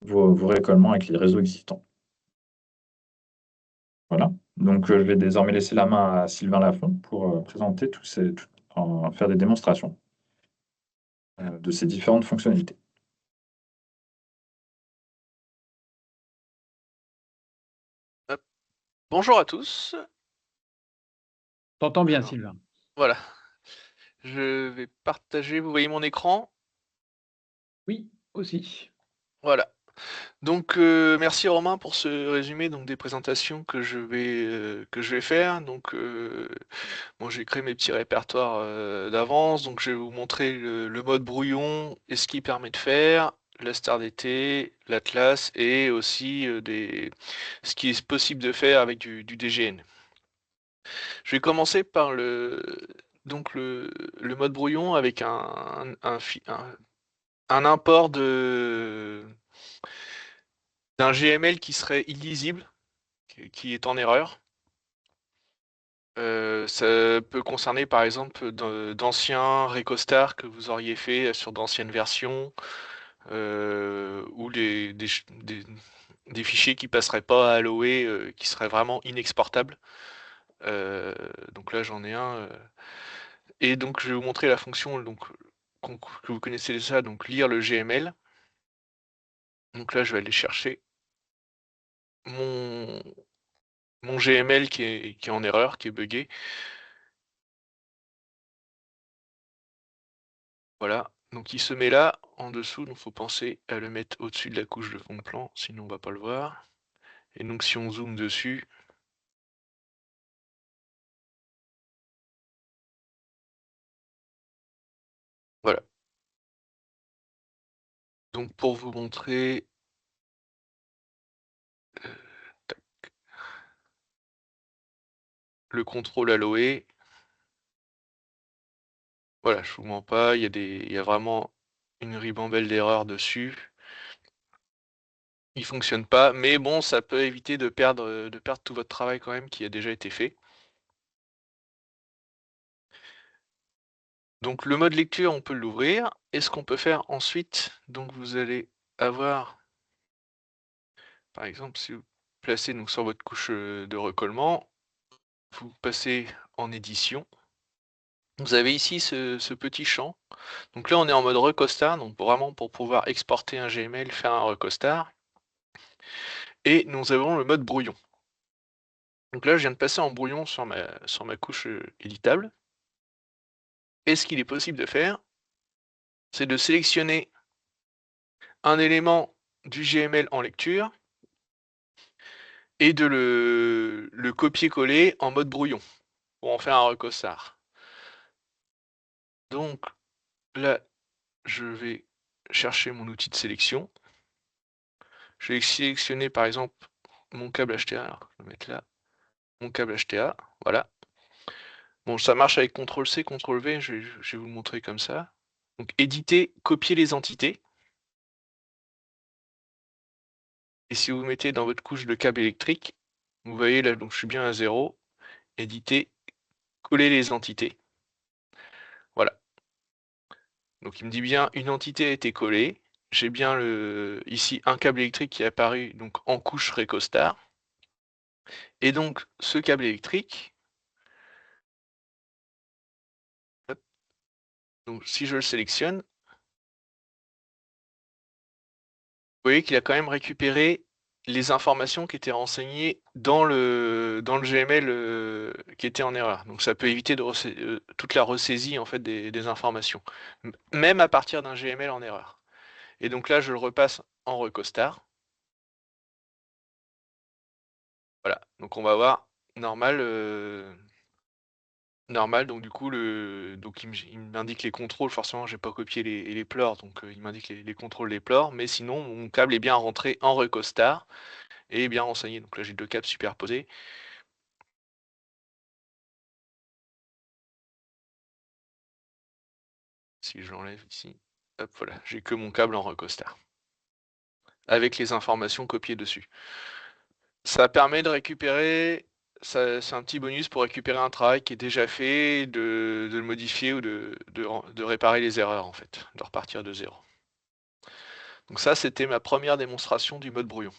vos récollements avec les réseaux existants. Voilà. Donc, je vais désormais laisser la main à Sylvain Lafont pour présenter faire des démonstrations de ces différentes fonctionnalités. Hop. Bonjour à tous. T'entends bien, Alors, Sylvain. voilà. Je vais partager. Vous voyez mon écran? Oui, aussi. Voilà. Donc, merci Romain pour ce résumé donc des présentations que je vais faire. Donc, bon, j'ai créé mes petits répertoires d'avance. Donc, je vais vous montrer le mode brouillon et ce qu'il permet de faire, la star d'été, l'Atlas et aussi ce qui est possible de faire avec du DGN. Je vais commencer par donc le mode brouillon avec un import d'un GML qui serait illisible, qui est en erreur. Ça peut concerner par exemple d'anciens Recostar que vous auriez fait sur d'anciennes versions ou des fichiers qui passeraient pas à Aloe, qui seraient vraiment inexportables. Donc là j'en ai un. Et donc je vais vous montrer la fonction donc, que vous connaissez déjà, donc lire le GML. Donc là je vais aller chercher mon, mon GML qui est en erreur, qui est buggé. Voilà, donc il se met là, en dessous, donc il faut penser à le mettre au-dessus de la couche de fond de plan, sinon on va pas le voir. Et donc si on zoome dessus, voilà. Donc pour vous montrer, tac, le contrôle Aloe, voilà, je vous mens pas, il y a vraiment une ribambelle d'erreurs dessus. Il fonctionne pas, mais bon, ça peut éviter de perdre tout votre travail quand même qui a déjà été fait. Donc le mode lecture, on peut l'ouvrir. Et ce qu'on peut faire ensuite, donc vous allez avoir, par exemple, si vous placez donc sur votre couche de recollement, vous passez en édition. Vous avez ici ce petit champ. Donc là, on est en mode recostar, donc vraiment pour pouvoir exporter un GML, faire un recostar. Et nous avons le mode brouillon. Donc là, je viens de passer en brouillon sur ma couche éditable. Et ce qu'il est possible de faire, c'est de sélectionner un élément du GML en lecture et de le copier-coller en mode brouillon pour en faire un recostar. Donc là, je vais chercher mon outil de sélection. Je vais sélectionner par exemple mon câble HTA. Alors, je vais mettre là mon câble HTA. Voilà. Bon, ça marche avec CTRL-C, CTRL-V. Je vais vous le montrer comme ça. Donc éditer, copier les entités. Et si vous mettez dans votre couche de câble électrique, vous voyez là, donc je suis bien à 0. Éditer, coller les entités. Voilà. Donc il me dit bien une entité a été collée. J'ai bien ici un câble électrique qui est apparu donc en couche Recostar. Et donc ce câble électrique, hop, donc si je le sélectionne, vous voyez qu'il a quand même récupéré les informations qui étaient renseignées dans le GML qui était en erreur. Donc ça peut éviter toute la ressaisie en fait des informations, même à partir d'un GML en erreur. Et donc là, je le repasse en recostar. Voilà, donc on va voir normal, normal. Donc du coup, donc il m'indique les contrôles. Forcément, j'ai pas copié les pleurs, donc il m'indique les contrôles des pleurs. Mais sinon, mon câble est bien rentré en recostar et bien renseigné. Donc là, j'ai deux câbles superposés. Si je l'enlève ici, hop, voilà, j'ai que mon câble en recostar avec les informations copiées dessus. Ça permet de récupérer, c'est un petit bonus pour récupérer un travail qui est déjà fait, de le modifier ou de réparer les erreurs en fait, de repartir de zéro. Donc ça, c'était ma première démonstration du mode brouillon.